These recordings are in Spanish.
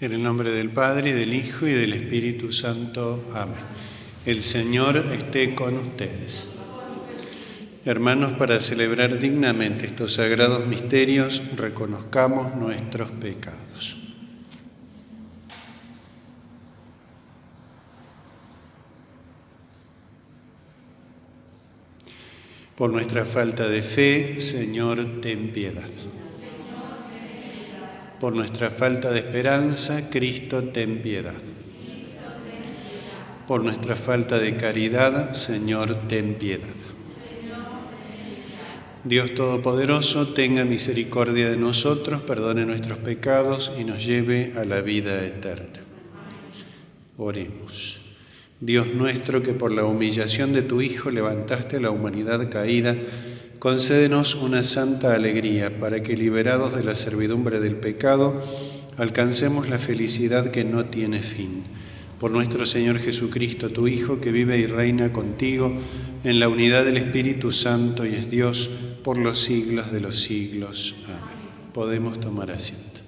En el nombre del Padre, y del Hijo, y del Espíritu Santo. Amén. El Señor esté con ustedes. Hermanos, para celebrar dignamente estos sagrados misterios, reconozcamos nuestros pecados. Por nuestra falta de fe, Señor, ten piedad. Por nuestra falta de esperanza, Cristo, ten piedad. Por nuestra falta de caridad, Señor, ten piedad. Dios Todopoderoso, tenga misericordia de nosotros, perdone nuestros pecados y nos lleve a la vida eterna. Oremos. Dios nuestro, que por la humillación de tu Hijo levantaste a la humanidad caída, concédenos una santa alegría para que, liberados de la servidumbre del pecado, alcancemos la felicidad que no tiene fin. Por nuestro Señor Jesucristo, tu Hijo, que vive y reina contigo en la unidad del Espíritu Santo y es Dios por los siglos de los siglos. Amén. Podemos tomar asiento.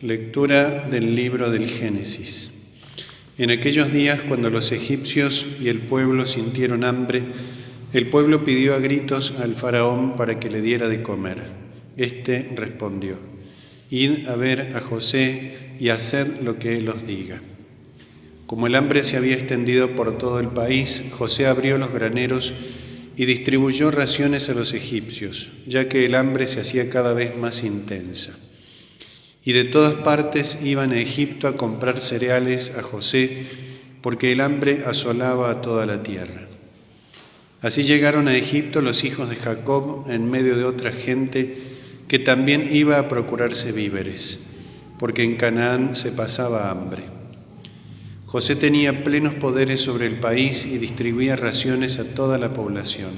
Lectura del libro del Génesis. En aquellos días, cuando los egipcios y el pueblo sintieron hambre, el pueblo pidió a gritos al faraón para que le diera de comer. Este respondió: «Id a ver a José y haced lo que él os diga». Como el hambre se había extendido por todo el país, José abrió los graneros y distribuyó raciones a los egipcios, ya que el hambre se hacía cada vez más intensa. Y de todas partes iban a Egipto a comprar cereales a José, porque el hambre asolaba a toda la tierra. Así llegaron a Egipto los hijos de Jacob en medio de otra gente que también iba a procurarse víveres, porque en Canaán se pasaba hambre. José tenía plenos poderes sobre el país y distribuía raciones a toda la población.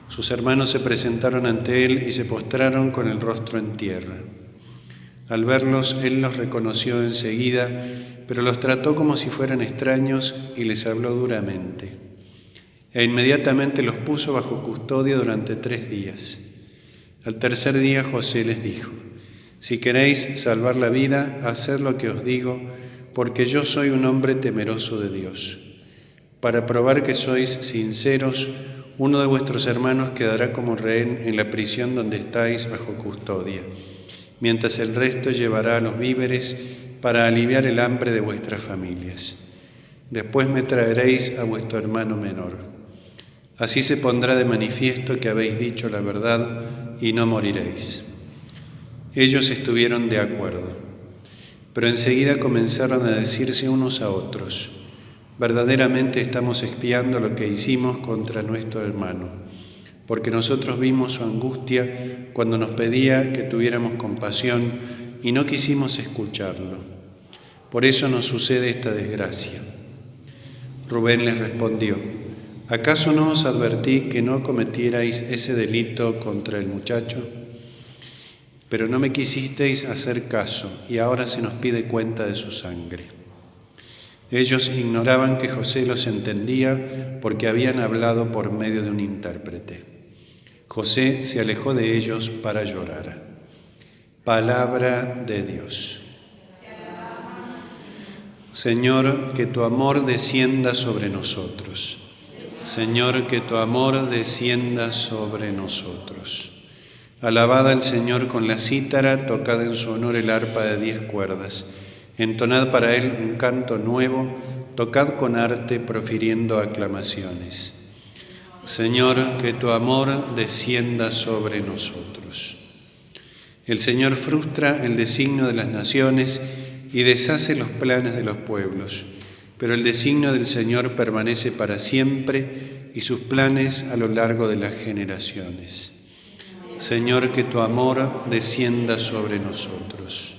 Sus hermanos se presentaron ante él y se postraron con el rostro en tierra. Al verlos, él los reconoció enseguida, pero los trató como si fueran extraños y les habló duramente. E inmediatamente los puso bajo custodia durante 3 días. Al tercer día José les dijo: «Si queréis salvar la vida, haced lo que os digo, porque yo soy un hombre temeroso de Dios. Para probar que sois sinceros, uno de vuestros hermanos quedará como rehén en la prisión donde estáis bajo custodia, mientras el resto llevará los víveres para aliviar el hambre de vuestras familias. Después me traeréis a vuestro hermano menor. Así se pondrá de manifiesto que habéis dicho la verdad y no moriréis». Ellos estuvieron de acuerdo, pero enseguida comenzaron a decirse unos a otros: «Verdaderamente estamos expiando lo que hicimos contra nuestro hermano, porque nosotros vimos su angustia cuando nos pedía que tuviéramos compasión y no quisimos escucharlo. Por eso nos sucede esta desgracia». Rubén les respondió: «¿Acaso no os advertí que no cometierais ese delito contra el muchacho? Pero no me quisisteis hacer caso y ahora se nos pide cuenta de su sangre». Ellos ignoraban que José los entendía porque habían hablado por medio de un intérprete. José se alejó de ellos para llorar. Palabra de Dios. Señor, que tu amor descienda sobre nosotros. Señor, que tu amor descienda sobre nosotros. Alabad al Señor con la cítara, tocad en su honor el arpa de 10 cuerdas. Entonad para él un canto nuevo, tocad con arte profiriendo aclamaciones. Señor, que tu amor descienda sobre nosotros. El Señor frustra el designio de las naciones y deshace los planes de los pueblos, pero el designio del Señor permanece para siempre y sus planes a lo largo de las generaciones. Señor, que tu amor descienda sobre nosotros.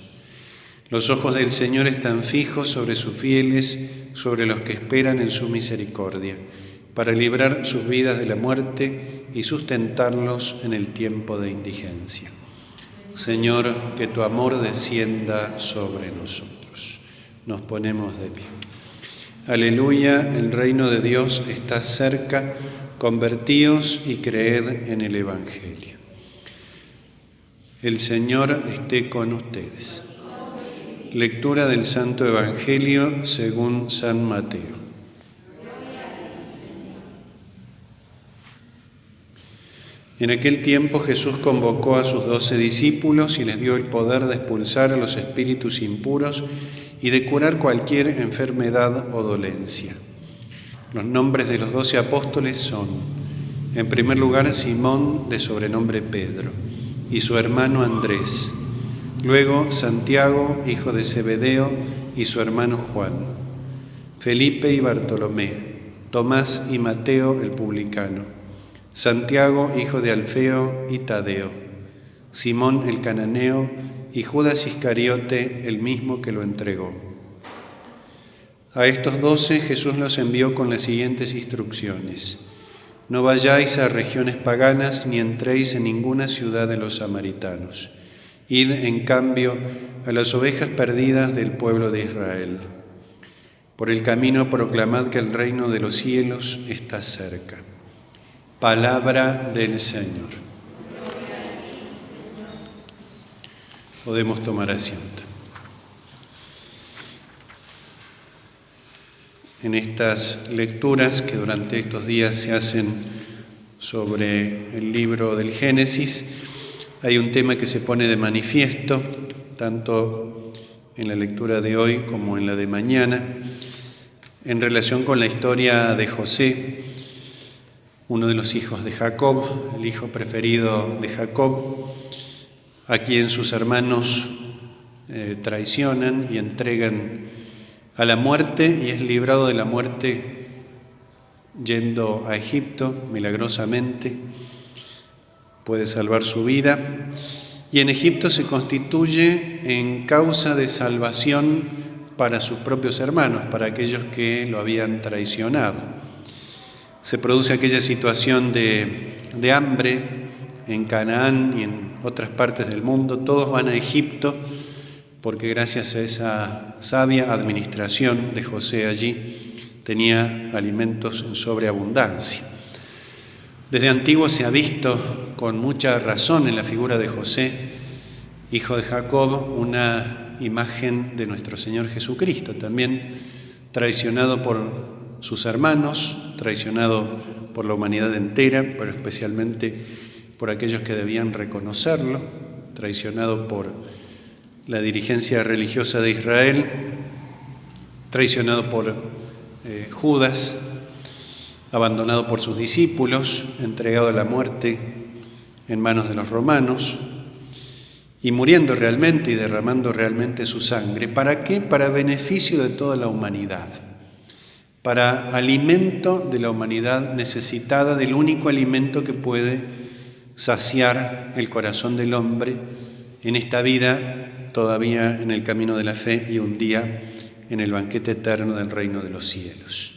Los ojos del Señor están fijos sobre sus fieles, sobre los que esperan en su misericordia, para librar sus vidas de la muerte y sustentarlos en el tiempo de indigencia. Señor, que tu amor descienda sobre nosotros. Nos ponemos de pie. Aleluya, el reino de Dios está cerca. convertíos y creed en el Evangelio. El Señor esté con ustedes. Lectura del Santo Evangelio según San Mateo. En aquel tiempo Jesús convocó a sus 12 discípulos y les dio el poder de expulsar a los espíritus impuros y de curar cualquier enfermedad o dolencia. Los nombres de los 12 apóstoles son, en primer lugar, Simón, de sobrenombre Pedro, y su hermano Andrés. Luego, Santiago, hijo de Zebedeo, y su hermano Juan. Felipe y Bartolomé, Tomás y Mateo el publicano. Santiago, hijo de Alfeo y Tadeo. Simón el cananeo y Judas Iscariote, el mismo que lo entregó. A estos 12 Jesús los envió con las siguientes instrucciones. No vayáis a regiones paganas ni entréis en ninguna ciudad de los samaritanos. Id, en cambio, a las ovejas perdidas del pueblo de Israel. Por el camino proclamad que el reino de los cielos está cerca. Palabra del Señor. Podemos tomar asiento. En estas lecturas que durante estos días se hacen sobre el libro del Génesis, hay un tema que se pone de manifiesto, tanto en la lectura de hoy como en la de mañana, en relación con la historia de José, uno de los hijos de Jacob, el hijo preferido de Jacob, a quien sus hermanos traicionan y entregan a la muerte, y es librado de la muerte yendo a Egipto milagrosamente, puede salvar su vida, y en Egipto se constituye en causa de salvación para sus propios hermanos, para aquellos que lo habían traicionado. Se produce aquella situación de hambre en Canaán y en otras partes del mundo. Todos van a Egipto porque gracias a esa sabia administración de José allí tenía alimentos en sobreabundancia. Desde antiguo se ha visto con mucha razón en la figura de José, hijo de Jacob, una imagen de nuestro Señor Jesucristo, también traicionado por sus hermanos, traicionado por la humanidad entera, pero especialmente por aquellos que debían reconocerlo, traicionado por la dirigencia religiosa de Israel, traicionado por Judas, abandonado por sus discípulos, entregado a la muerte en manos de los romanos y muriendo realmente y derramando realmente su sangre. ¿Para qué? Para beneficio de toda la humanidad, para alimento de la humanidad necesitada del único alimento que puede saciar el corazón del hombre en esta vida, todavía en el camino de la fe y un día en el banquete eterno del reino de los cielos.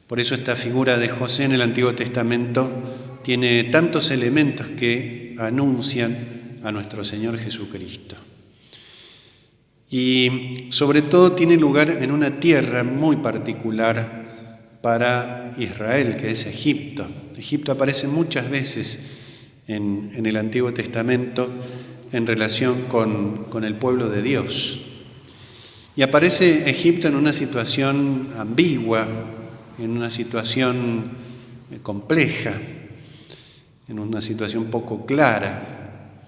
Por eso esta figura de José en el Antiguo Testamento tiene tantos elementos que anuncian a nuestro Señor Jesucristo. Y sobre todo tiene lugar en una tierra muy particular para Israel, que es Egipto. Egipto aparece muchas veces en el Antiguo Testamento en relación con el pueblo de Dios. Y aparece Egipto en una situación ambigua, en una situación compleja, en una situación poco clara,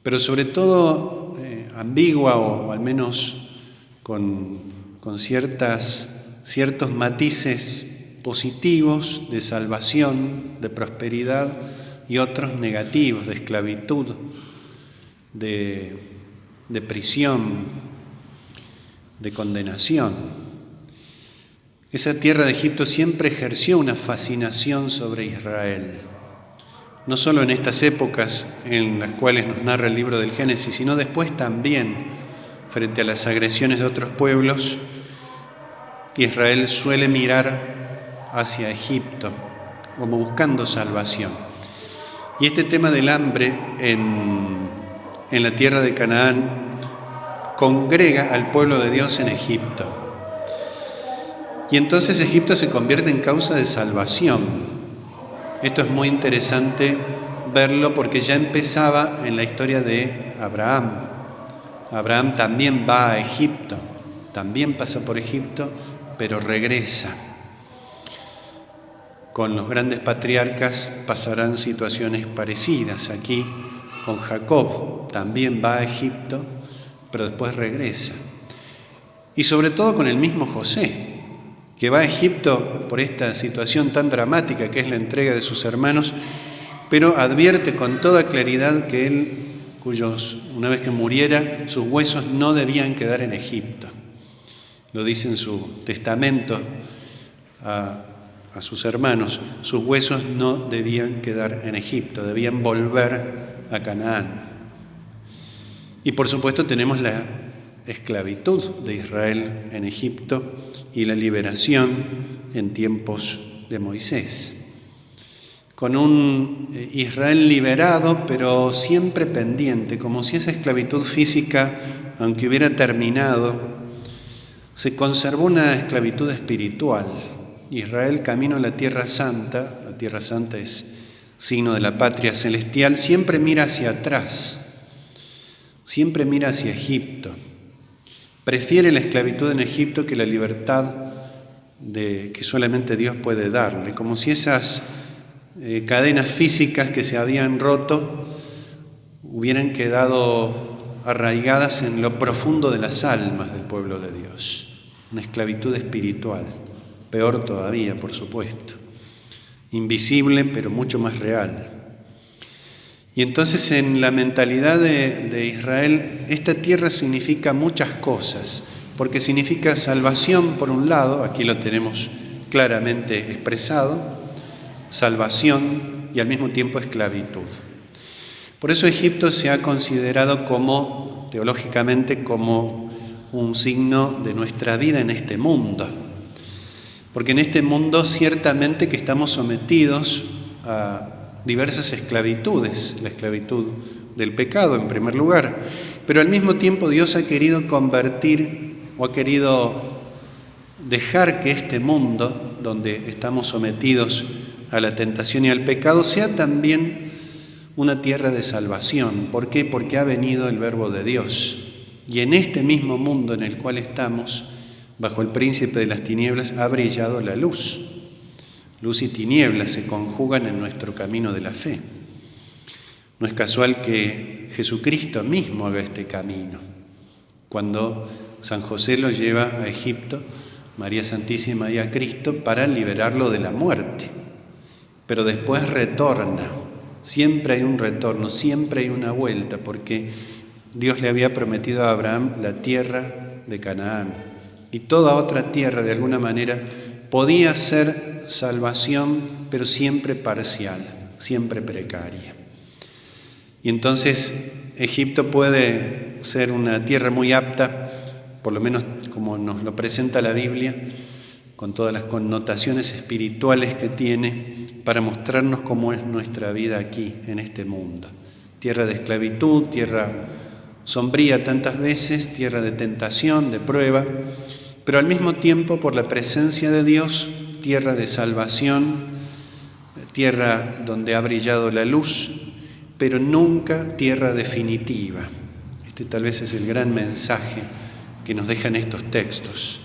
pero sobre todo ambigua o al menos con ciertos matices positivos de salvación, de prosperidad y otros negativos, de esclavitud, de prisión, de condenación. Esa tierra de Egipto siempre ejerció una fascinación sobre Israel, no solo en estas épocas en las cuales nos narra el libro del Génesis, sino después también frente a las agresiones de otros pueblos. Israel suele mirar hacia Egipto como buscando salvación. Y este tema del hambre en la tierra de Canaán congrega al pueblo de Dios en Egipto. Y entonces Egipto se convierte en causa de salvación. Esto es muy interesante verlo porque ya empezaba en la historia de Abraham. Abraham también va a Egipto, también pasa por Egipto, pero regresa. Con los grandes patriarcas pasarán situaciones parecidas. Aquí con Jacob también va a Egipto, pero después regresa. Y sobre todo con el mismo José, que va a Egipto por esta situación tan dramática que es la entrega de sus hermanos, pero advierte con toda claridad que él, una vez que muriera, sus huesos no debían quedar en Egipto. Lo dice en su testamento a sus hermanos, sus huesos no debían quedar en Egipto, debían volver a Canaán. Y por supuesto tenemos la esclavitud de Israel en Egipto y la liberación en tiempos de Moisés. Con un Israel liberado, pero siempre pendiente, como si esa esclavitud física, aunque hubiera terminado, se conservó una esclavitud espiritual. Israel camino a la Tierra Santa es signo de la patria celestial, siempre mira hacia atrás, siempre mira hacia Egipto. Prefiere la esclavitud en Egipto que la libertad que solamente Dios puede darle, como si esas cadenas físicas que se habían roto hubieran quedado arraigadas en lo profundo de las almas del pueblo de Dios. Una esclavitud espiritual, peor todavía, por supuesto, invisible pero mucho más real. Y entonces en la mentalidad de Israel, esta tierra significa muchas cosas, porque significa salvación por un lado, aquí lo tenemos claramente expresado, salvación y al mismo tiempo esclavitud. Por eso Egipto se ha considerado teológicamente, como un signo de nuestra vida en este mundo. Porque en este mundo ciertamente que estamos sometidos a diversas esclavitudes, la esclavitud del pecado en primer lugar, pero al mismo tiempo Dios ha querido convertir o ha querido dejar que este mundo donde estamos sometidos a la tentación y al pecado sea también una tierra de salvación. ¿Por qué? Porque ha venido el Verbo de Dios. Y en este mismo mundo en el cual estamos, bajo el príncipe de las tinieblas, ha brillado la luz. Luz y tinieblas se conjugan en nuestro camino de la fe. No es casual que Jesucristo mismo haga este camino. Cuando San José lo lleva a Egipto, María Santísima y a Cristo, para liberarlo de la muerte. Pero después retorna. Siempre hay un retorno, siempre hay una vuelta, porque Dios le había prometido a Abraham la tierra de Canaán. Y toda otra tierra, de alguna manera, podía ser salvación, pero siempre parcial, siempre precaria. Y entonces Egipto puede ser una tierra muy apta, por lo menos como nos lo presenta la Biblia, con todas las connotaciones espirituales que tiene, para mostrarnos cómo es nuestra vida aquí, en este mundo. Tierra de esclavitud, tierra sombría tantas veces, tierra de tentación, de prueba, pero al mismo tiempo, por la presencia de Dios, tierra de salvación, tierra donde ha brillado la luz, pero nunca tierra definitiva. Este tal vez es el gran mensaje que nos dejan estos textos.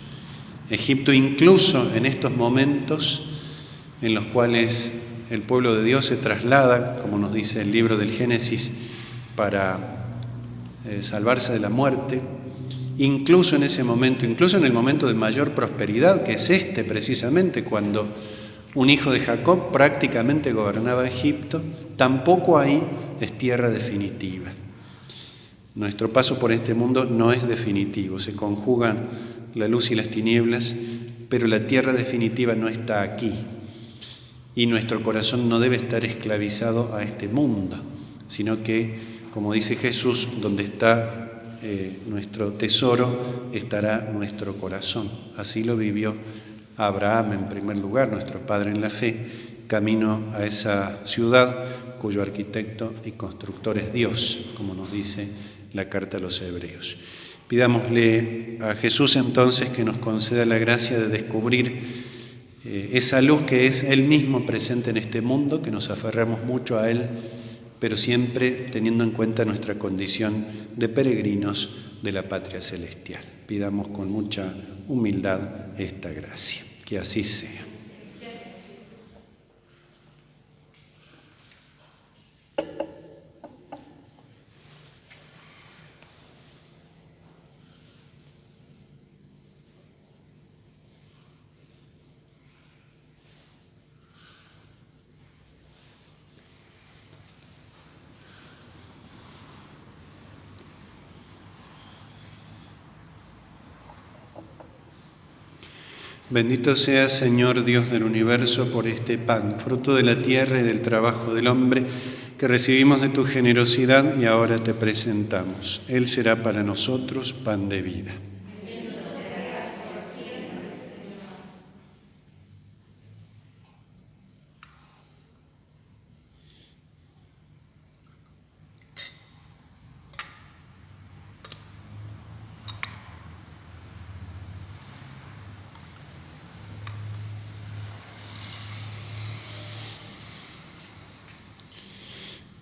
Egipto, incluso en estos momentos en los cuales el pueblo de Dios se traslada, como nos dice el libro del Génesis, para salvarse de la muerte, incluso en ese momento, incluso en el momento de mayor prosperidad, que es precisamente, cuando un hijo de Jacob prácticamente gobernaba Egipto, tampoco ahí es tierra definitiva. Nuestro paso por este mundo no es definitivo, se conjugan la luz y las tinieblas, pero la tierra definitiva no está aquí. Y nuestro corazón no debe estar esclavizado a este mundo, sino que, como dice Jesús, donde está nuestro tesoro, estará nuestro corazón. Así lo vivió Abraham en primer lugar, nuestro padre en la fe, camino a esa ciudad cuyo arquitecto y constructor es Dios, como nos dice la carta a los Hebreos. Pidámosle a Jesús entonces que nos conceda la gracia de descubrir esa luz que es Él mismo presente en este mundo, que nos aferramos mucho a Él, pero siempre teniendo en cuenta nuestra condición de peregrinos de la patria celestial. Pidamos con mucha humildad esta gracia. Que así sea. Bendito sea, Señor Dios del universo, por este pan, fruto de la tierra y del trabajo del hombre, que recibimos de tu generosidad y ahora te presentamos. Él será para nosotros pan de vida.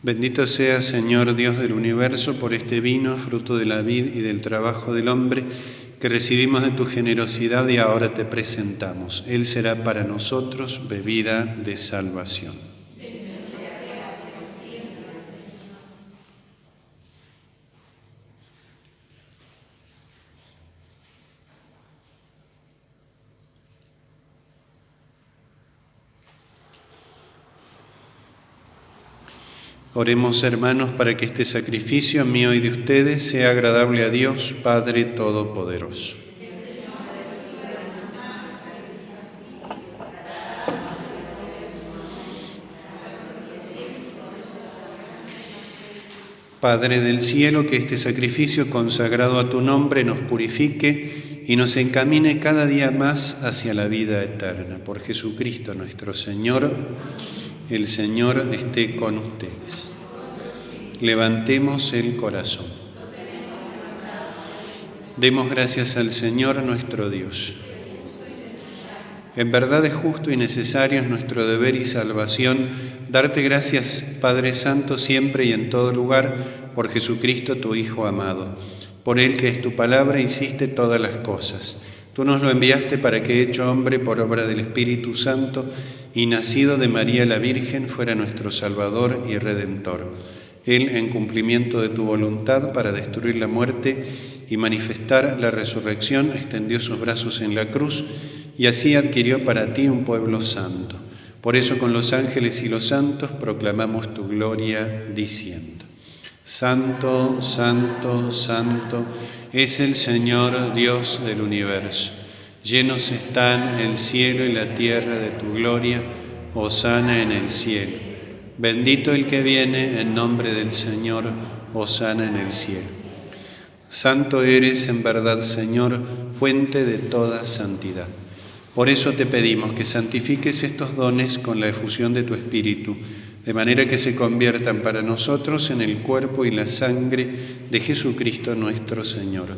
Bendito sea, Señor Dios del universo, por este vino, fruto de la vid y del trabajo del hombre, que recibimos de tu generosidad y ahora te presentamos. Él será para nosotros bebida de salvación. Oremos, hermanos, para que este sacrificio mío y de ustedes sea agradable a Dios, Padre Todopoderoso. Padre del cielo, que este sacrificio consagrado a tu nombre nos purifique y nos encamine cada día más hacia la vida eterna. Por Jesucristo nuestro Señor, el Señor esté con ustedes. Levantemos el corazón. Demos gracias al Señor nuestro Dios. En verdad es justo y necesario, es nuestro deber y salvación, darte gracias, Padre Santo, siempre y en todo lugar, por Jesucristo, tu Hijo amado. Por Él, que es tu palabra, hiciste todas las cosas. Tú nos lo enviaste para que, hecho hombre por obra del Espíritu Santo y nacido de María la Virgen, fuera nuestro Salvador y Redentor. Él, en cumplimiento de tu voluntad para destruir la muerte y manifestar la resurrección, extendió sus brazos en la cruz y así adquirió para ti un pueblo santo. Por eso con los ángeles y los santos proclamamos tu gloria diciendo: Santo, santo, santo es el Señor Dios del universo. Llenos están el cielo y la tierra de tu gloria. Hosana en el cielo. Bendito el que viene en nombre del Señor. Hosana en el cielo. Santo eres en verdad, Señor, fuente de toda santidad. Por eso te pedimos que santifiques estos dones con la efusión de tu Espíritu, de manera que se conviertan para nosotros en el cuerpo y la sangre de Jesucristo nuestro Señor.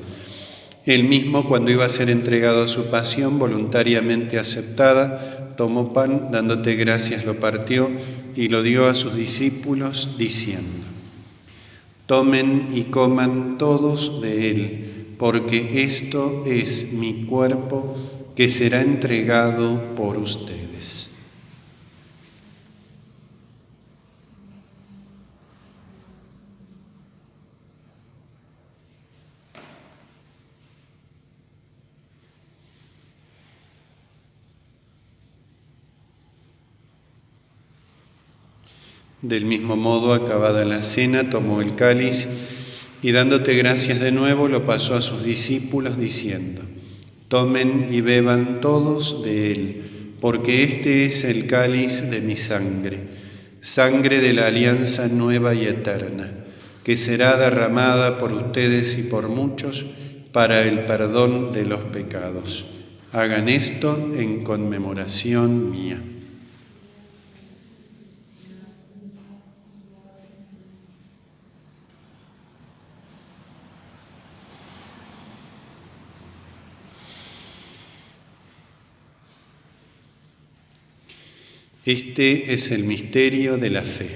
Él mismo, cuando iba a ser entregado a su pasión voluntariamente aceptada, tomó pan, dándote gracias, lo partió y lo dio a sus discípulos, diciendo: Tomen y coman todos de él, porque esto es mi cuerpo que será entregado por ustedes. Del mismo modo, acabada la cena, tomó el cáliz y dándote gracias de nuevo, lo pasó a sus discípulos diciendo: Tomen y beban todos de él, porque este es el cáliz de mi sangre, sangre de la alianza nueva y eterna, que será derramada por ustedes y por muchos para el perdón de los pecados. Hagan esto en conmemoración mía. Este es el misterio de la fe.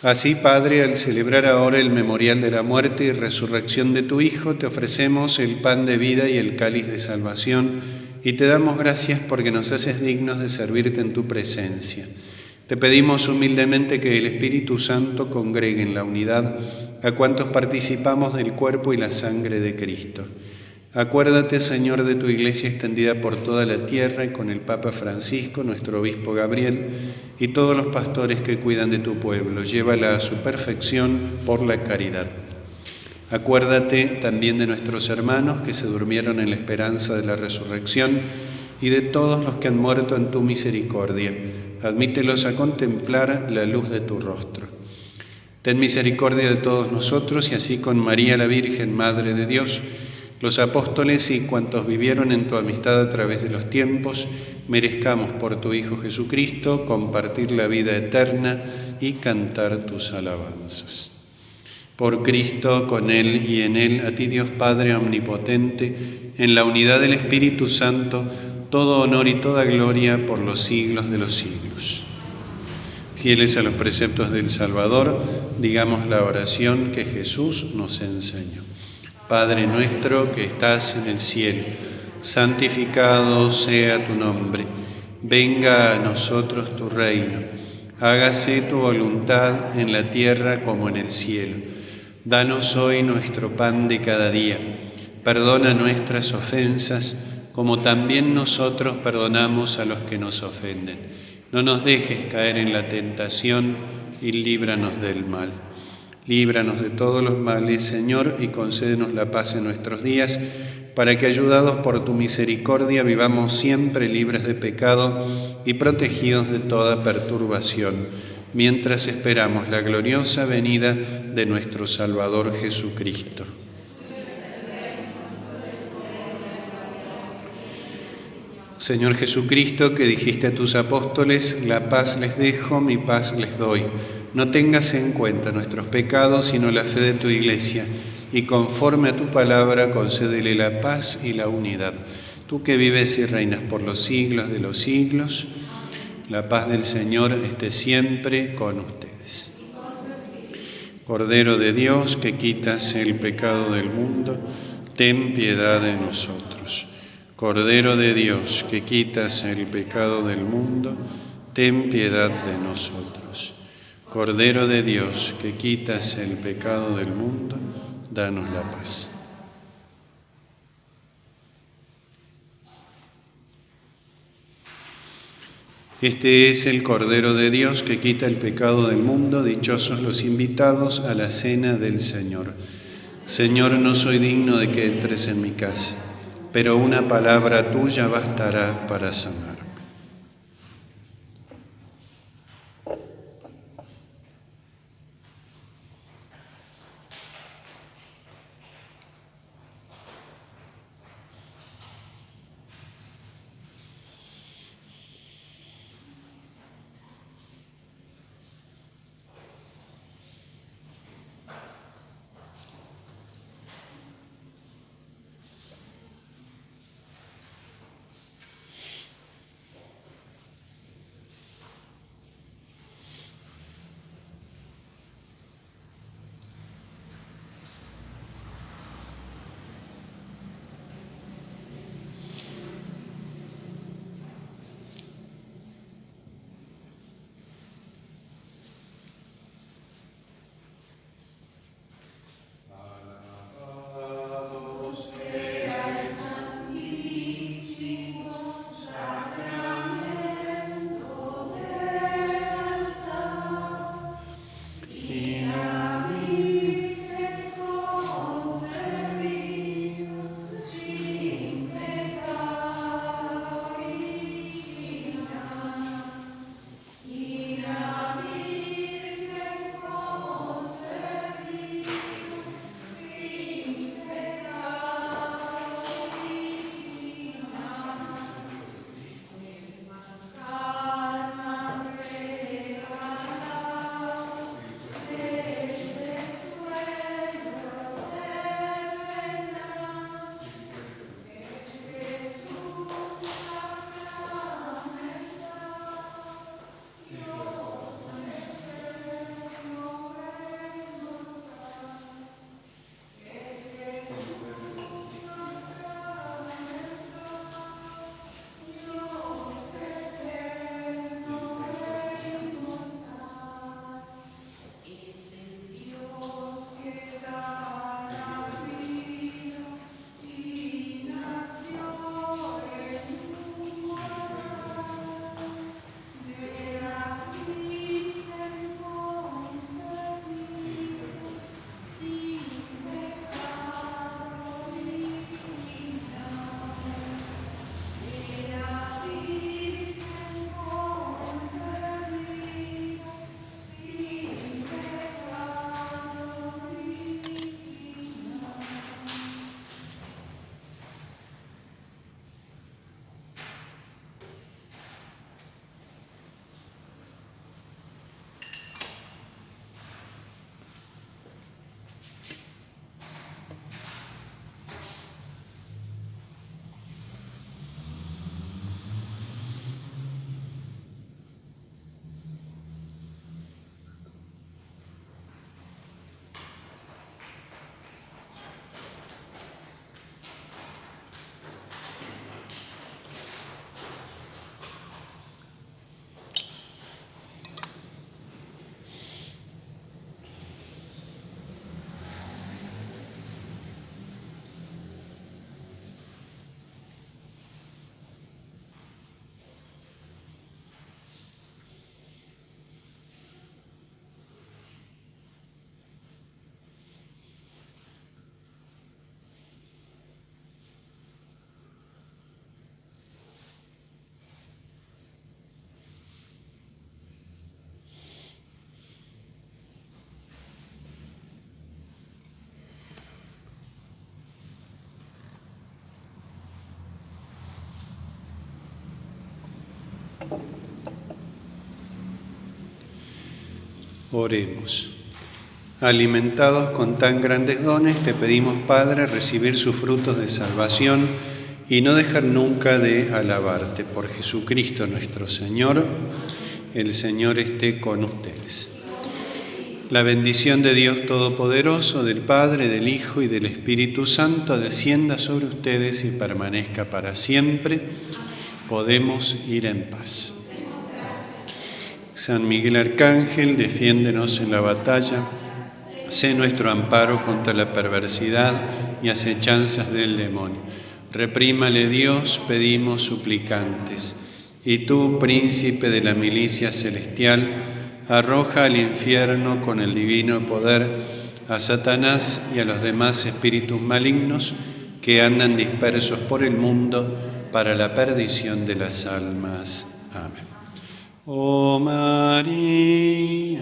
Así, Padre, al celebrar ahora el memorial de la muerte y resurrección de tu Hijo, te ofrecemos el pan de vida y el cáliz de salvación, y te damos gracias porque nos haces dignos de servirte en tu presencia. Te pedimos humildemente que el Espíritu Santo congregue en la unidad a cuantos participamos del cuerpo y la sangre de Cristo. Acuérdate, Señor, de tu Iglesia extendida por toda la tierra y con el Papa Francisco, nuestro obispo Gabriel, y todos los pastores que cuidan de tu pueblo. Llévala a su perfección por la caridad. Acuérdate también de nuestros hermanos que se durmieron en la esperanza de la resurrección y de todos los que han muerto en tu misericordia. Admítelos a contemplar la luz de tu rostro. Ten misericordia de todos nosotros y así con María la Virgen, Madre de Dios, los apóstoles y cuantos vivieron en tu amistad a través de los tiempos, merezcamos por tu Hijo Jesucristo compartir la vida eterna y cantar tus alabanzas. Por Cristo, con Él y en Él, a ti Dios Padre Omnipotente, en la unidad del Espíritu Santo, todo honor y toda gloria por los siglos de los siglos. Fieles a los preceptos del Salvador, digamos la oración que Jesús nos enseñó. Padre nuestro que estás en el cielo, santificado sea tu nombre. Venga a nosotros tu reino. Hágase tu voluntad en la tierra como en el cielo. Danos hoy nuestro pan de cada día. Perdona nuestras ofensas, como también nosotros perdonamos a los que nos ofenden. No nos dejes caer en la tentación y líbranos del mal. Líbranos de todos los males, Señor, y concédenos la paz en nuestros días, para que, ayudados por tu misericordia, vivamos siempre libres de pecado y protegidos de toda perturbación, mientras esperamos la gloriosa venida de nuestro Salvador Jesucristo. Señor Jesucristo, que dijiste a tus apóstoles, la paz les dejo, mi paz les doy. No tengas en cuenta nuestros pecados, sino la fe de tu Iglesia, y conforme a tu palabra concédele la paz y la unidad. Tú que vives y reinas por los siglos de los siglos, la paz del Señor esté siempre con ustedes. Cordero de Dios, que quitas el pecado del mundo, ten piedad de nosotros. Cordero de Dios, que quitas el pecado del mundo, ten piedad de nosotros. Cordero de Dios, que quitas el pecado del mundo, danos la paz. Este es el Cordero de Dios que quita el pecado del mundo. Dichosos los invitados a la cena del Señor. Señor, no soy digno de que entres en mi casa, pero una palabra tuya bastará para sanarme. Oremos. Alimentados con tan grandes dones, te pedimos, Padre, recibir sus frutos de salvación y no dejar nunca de alabarte. Por Jesucristo nuestro Señor, el Señor esté con ustedes. La bendición de Dios Todopoderoso, del Padre, del Hijo y del Espíritu Santo, descienda sobre ustedes y permanezca para siempre. Podemos ir en paz. San Miguel Arcángel, defiéndenos en la batalla. Sé nuestro amparo contra la perversidad y acechanzas del demonio. Reprímale Dios, pedimos suplicantes. Y tú, príncipe de la milicia celestial, arroja al infierno con el divino poder a Satanás y a los demás espíritus malignos que andan dispersos por el mundo para la perdición de las almas. Amén. Oh María,